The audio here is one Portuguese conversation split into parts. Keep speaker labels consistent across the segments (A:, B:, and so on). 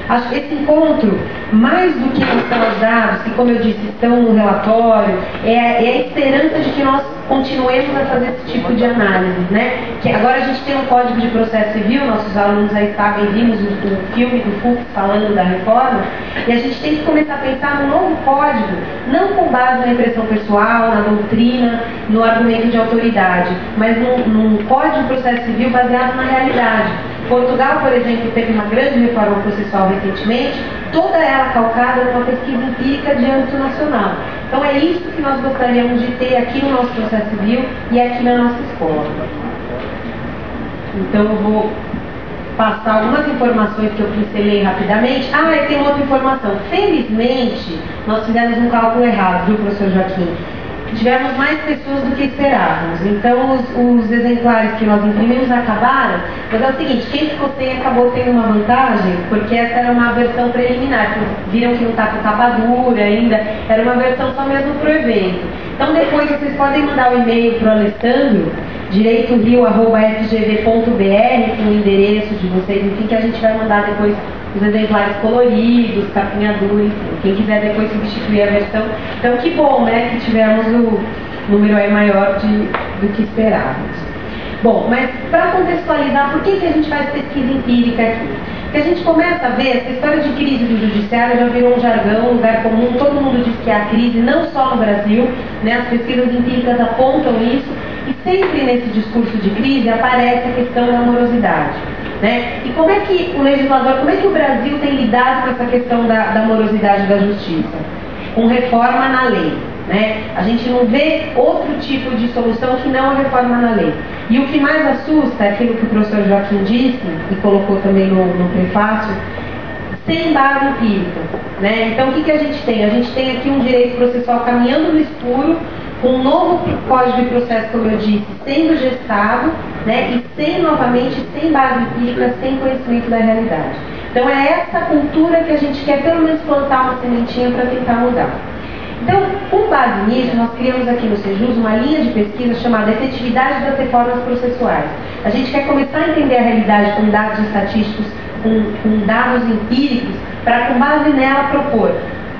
A: Acho que esse encontro, mais do que mostrar os dados, que como eu disse, estão no relatório, é a esperança de que nós continuemos a fazer esse tipo de análise, né? Que agora a gente tem um Código de Processo Civil, nossos alunos aí sabem, vimos o filme do Fux falando da reforma, e a gente tem que começar a pensar no novo código, não com base na impressão pessoal, na doutrina, no argumento de autoridade, mas num Código de Processo Civil baseado na realidade. Portugal, por exemplo, teve uma grande reforma processual recentemente, toda ela calcada numa pesquisa empírica de âmbito nacional. Então é isso que nós gostaríamos de ter aqui no nosso processo civil e aqui na nossa escola. Então eu vou passar algumas informações que eu pincelei rapidamente. E tem outra informação. Felizmente, nós fizemos um cálculo errado, viu, professor Joaquim? Tivemos mais pessoas do que esperávamos. Então, os exemplares que nós imprimimos acabaram. Mas é o seguinte, quem ficou sem acabou tendo uma vantagem, porque essa era uma versão preliminar. Viram que não está com capa dura ainda. Era uma versão só mesmo para o evento. Então, depois vocês podem mandar o e-mail para o Alessandro, direitorio@fgv.br, com o endereço de vocês, enfim, que a gente vai mandar depois os exemplares coloridos, capinha dura, enfim. Quem quiser depois substituir a versão. Então, que bom, né, que tivemos o número aí maior do que esperávamos. Bom, mas para contextualizar, por que a gente faz pesquisa empírica aqui? Porque a gente começa a ver, essa história de crise do judiciário já virou um jargão, um lugar comum, todo mundo diz que há crise, não só no Brasil, né, as pesquisas empíricas apontam isso, e sempre nesse discurso de crise aparece a questão da morosidade. Né? E como é que o legislador, como é que o Brasil tem lidado com essa questão da morosidade da justiça? Com reforma na lei. Né? A gente não vê outro tipo de solução que não a reforma na lei. E o que mais assusta é aquilo que o professor Joaquim disse, e colocou também no prefácio, sem base empírica. Né? Então o que a gente tem? A gente tem aqui um direito processual caminhando no escuro, com um novo Código de Processo, como eu disse, sendo gestado, né, e sem base empírica, sem conhecimento da realidade. Então é essa cultura que a gente quer pelo menos plantar uma sementinha para tentar mudar. Então, com base nisso, nós criamos aqui no Sejus uma linha de pesquisa chamada Efetividade das Reformas Processuais. A gente quer começar a entender a realidade com dados estatísticos, com dados empíricos, para com base nela propor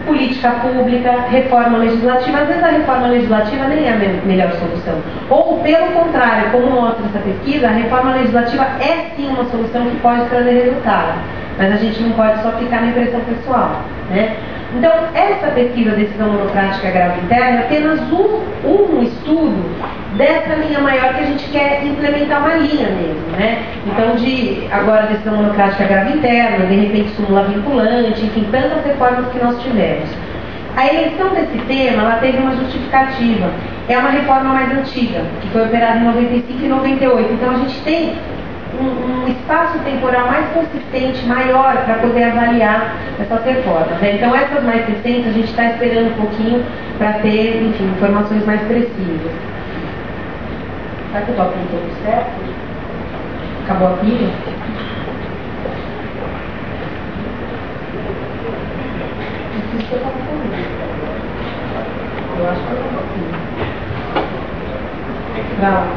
A: política pública, reforma legislativa. Às vezes a reforma legislativa nem é a melhor solução. Ou, pelo contrário, como mostra essa pesquisa, a reforma legislativa é sim uma solução que pode trazer resultado. Mas a gente não pode só ficar na impressão pessoal. Né? Então, essa pesquisa Decisão Monocrática Grave Interna é apenas um estudo dessa linha maior que a gente quer implementar uma linha mesmo, né? Então, agora Decisão Monocrática Grave Interna, de repente súmula vinculante, enfim, tantas reformas que nós tivemos. A eleição desse tema, ela teve uma justificativa. É uma reforma mais antiga, que foi operada em 95 e 98. Então, a gente tem um espaço temporal mais consistente, maior, para poder avaliar essas reformas. Né? Então, essas mais recentes, a gente está esperando um pouquinho para ter, enfim, informações mais precisas. Será que eu estou apontando certo? Acabou a pilha? Eu acho que acabou a pilha. Pra lá.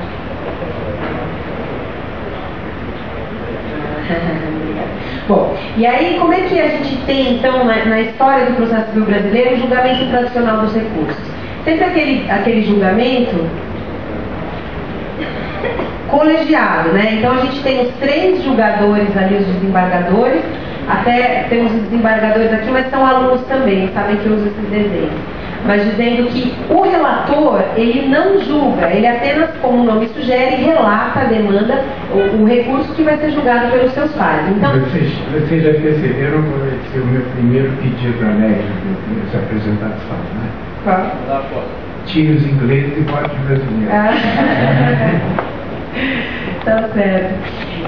A: Bom, e aí como é que a gente tem então na história do processo civil brasileiro o julgamento tradicional dos recursos? Sempre aquele julgamento colegiado, né? Então a gente tem os 3 julgadores ali, os desembargadores, até temos os desembargadores aqui, mas são alunos também, sabem que eu uso esses desenhos. Mas dizendo que o relator, ele não julga, ele apenas, como o nome sugere, relata a demanda, o recurso que vai ser julgado pelos seus pares. Então,
B: vocês já perceberam qual vai ser o meu primeiro pedido alegre dessa apresentação, né?
A: Qual?
B: Tire os ingleses e bote os brasileiros.
A: Tá certo.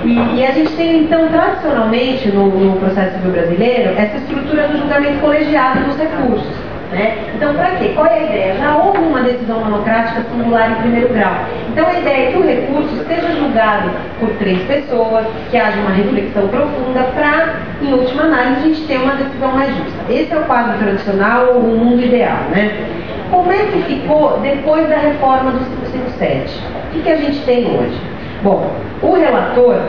A: E a gente tem, então, tradicionalmente, no processo civil brasileiro, essa estrutura do julgamento colegiado dos recursos. Né? Então, para quê? Qual é a ideia? Já houve uma decisão monocrática singular em primeiro grau. Então, a ideia é que o recurso seja julgado por 3 pessoas, que haja uma reflexão profunda para, em última análise, a gente ter uma decisão mais justa. Esse é o quadro tradicional, o mundo ideal. Né? Como é que ficou depois da reforma do 557? O que a gente tem hoje? Bom, o relator,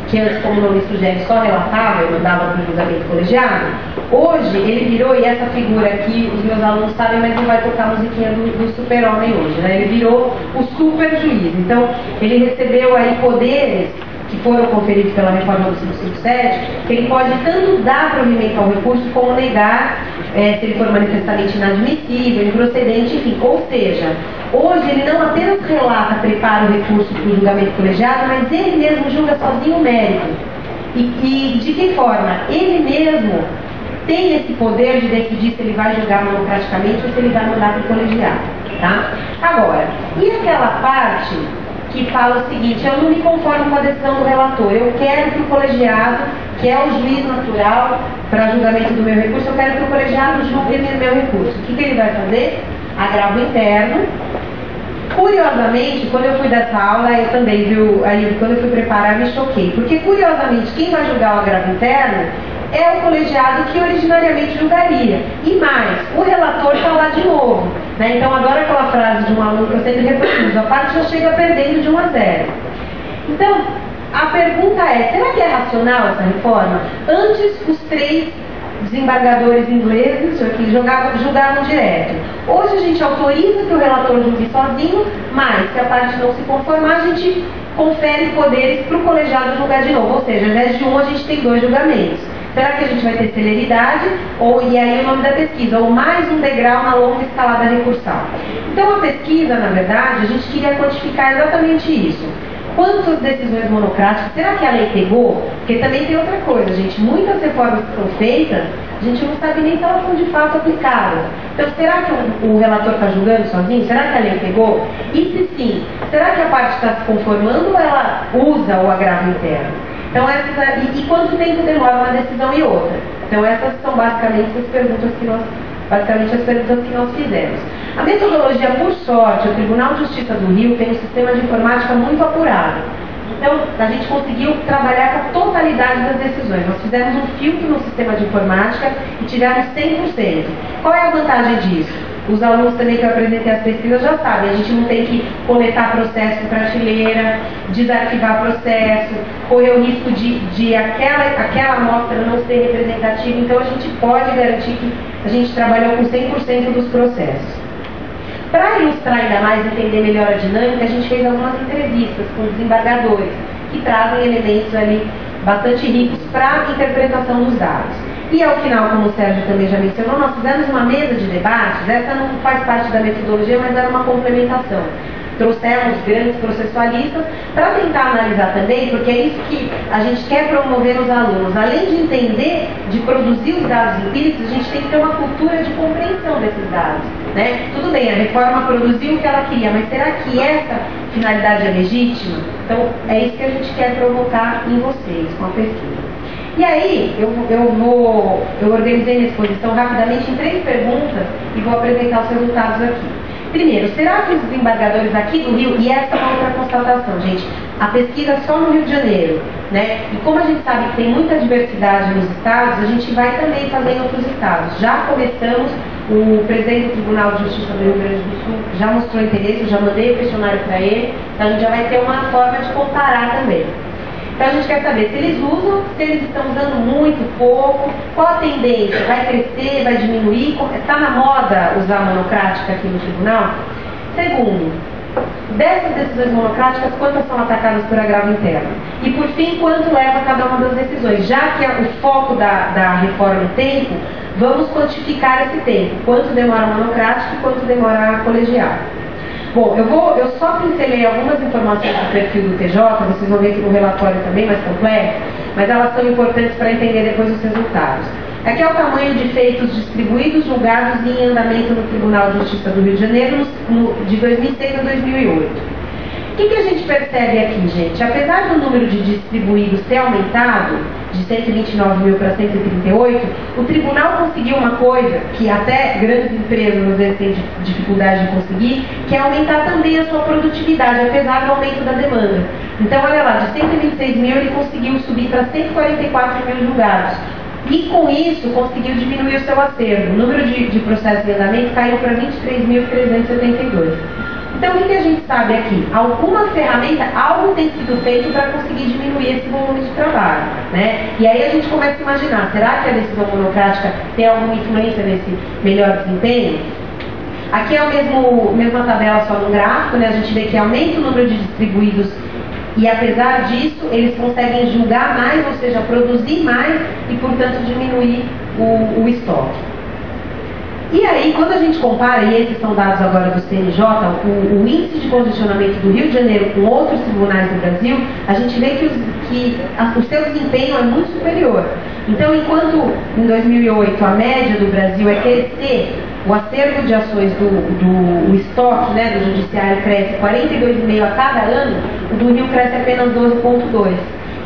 A: que antes, como o ministro Gélio só relatava e mandava para o julgamento colegiado, hoje ele virou, e essa figura aqui, os meus alunos sabem, mas não vai tocar a musiquinha do super-homem hoje, né? Ele virou o super-juiz. Então, ele recebeu aí poderes que foram conferidos pela reforma do 557, que ele pode tanto dar provimento ao recurso, como negar, se ele for manifestamente inadmissível, improcedente, enfim. Ou seja, hoje ele não apenas relata, prepara o recurso para o julgamento colegiado, mas ele mesmo julga sozinho o mérito. E de que forma? Ele mesmo tem esse poder de decidir se ele vai julgar monocraticamente ou se ele vai mandar para o colegiado. Tá? Agora, e aquela parte que fala o seguinte: eu não me conformo com a decisão do relator, eu quero que o colegiado, que é o juiz natural para julgamento do meu recurso, eu quero que o colegiado julgue o meu recurso. O que ele vai fazer? Agravo interno. Curiosamente, quando eu fui dessa aula, eu também, viu, aí, quando eu fui preparar, me choquei, porque curiosamente quem vai julgar o agravo interno é o colegiado que originariamente julgaria. E mais, o relator está lá de novo. Né? Então, adoro aquela frase de um aluno que eu sempre reproduzo: a parte já chega perdendo de 1 a 0. Então, a pergunta é: será que é racional essa reforma? Antes, os 3 desembargadores ingleses que julgavam direto. Hoje a gente autoriza que o relator julgue sozinho, mas se a parte não se conformar, a gente confere poderes para o colegiado julgar de novo. Ou seja, ao invés de 1, a gente tem 2 julgamentos. Será que a gente vai ter celeridade? E aí o nome da pesquisa, ou mais um degrau na longa escalada recursal. Então a pesquisa, na verdade, a gente queria quantificar exatamente isso. Quantas decisões monocráticas? Será que a lei pegou? Porque também tem outra coisa, gente. Muitas reformas que são feitas, a gente não sabe nem se elas são de fato aplicadas. Então, será que o relator está julgando sozinho? Será que a lei pegou? E se sim, será que a parte está se conformando ou ela usa o agravo interno? Então, e quanto tempo demora uma decisão e outra? Então, essas são basicamente as perguntas que nós fizemos. A metodologia, por sorte, o Tribunal de Justiça do Rio tem um sistema de informática muito apurado. Então, a gente conseguiu trabalhar com a totalidade das decisões. Nós fizemos um filtro no sistema de informática e tivemos 100%. Qual é a vantagem disso? Os alunos também que eu apresentei as pesquisas já sabem, a gente não tem que coletar processo em prateleira, desarquivar processo, correr o risco de aquela amostra não ser representativa. Então, a gente pode garantir que a gente trabalhou com 100% dos processos. Para ilustrar ainda mais e entender melhor a dinâmica, a gente fez algumas entrevistas com desembargadores que trazem elementos ali bastante ricos para a interpretação dos dados. E ao final, como o Sérgio também já mencionou, nós fizemos uma mesa de debates. Essa não faz parte da metodologia, mas era uma complementação. Trouxemos grandes processualistas para tentar analisar também, porque é isso que a gente quer promover nos alunos. Além de entender, de produzir os dados empíricos, a gente tem que ter uma cultura de compreensão desses dados. Né? Tudo bem, a reforma produziu o que ela queria, mas será que essa finalidade é legítima? Então, é isso que a gente quer provocar em vocês, com a pesquisa. E aí, eu organizei minha exposição rapidamente em 3 perguntas e vou apresentar os resultados aqui. Primeiro, será que os desembargadores aqui do Rio, e essa é uma outra constatação, gente, a pesquisa é só no Rio de Janeiro, né? E como a gente sabe que tem muita diversidade nos estados, a gente vai também fazer em outros estados. Já começamos, o presidente do Tribunal de Justiça do Rio Grande do Sul já mostrou interesse, eu já mandei o questionário para ele, então a gente já vai ter uma forma de comparar também. Então a gente quer saber se eles usam, se eles estão usando muito, pouco, qual a tendência, vai crescer, vai diminuir, está na moda usar a monocrática aqui no tribunal? Segundo, dessas decisões monocráticas, quantas são atacadas por agravo interno? E por fim, quanto leva cada uma das decisões? Já que o foco da reforma é tempo, vamos quantificar esse tempo, quanto demora a monocrática e quanto demora a colegiada. Bom, eu só pincelei algumas informações do perfil do TJ, vocês vão ver que no relatório também mais complexo, mas elas são importantes para entender depois os resultados. Aqui é o tamanho de feitos distribuídos, julgados e em andamento no Tribunal de Justiça do Rio de Janeiro de 2006 a 2008. O que a gente percebe aqui, gente? Apesar do número de distribuídos ter aumentado de 129 mil para 138, o tribunal conseguiu uma coisa que até grandes empresas às vezes têm dificuldade de conseguir, que é aumentar também a sua produtividade, apesar do aumento da demanda. Então, olha lá, de 126 mil ele conseguiu subir para 144 mil julgados. E com isso conseguiu diminuir o seu acervo. O número de processos em andamento caiu para 23.372. Então, o que a gente sabe aqui? Alguma ferramenta, algo tem sido feito para conseguir diminuir esse volume de trabalho, né? E aí a gente começa a imaginar, será que a decisão monocrática tem alguma influência nesse melhor desempenho? Aqui é a mesma tabela, só no gráfico, né? A gente vê que aumenta o número de distribuídos e, apesar disso, eles conseguem julgar mais, ou seja, produzir mais e, portanto, diminuir o estoque. E aí, quando a gente compara, e esses são dados agora do CNJ, o índice de congestionamento do Rio de Janeiro com outros tribunais do Brasil, a gente vê que o seu desempenho é muito superior. Então, enquanto em 2008 a média do Brasil é crescer, o acervo de ações do estoque, né, do judiciário cresce 42,5% a cada ano, o do Rio cresce apenas 12,2%.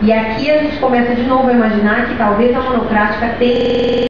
A: E aqui a gente começa de novo a imaginar que talvez a monocrática tenha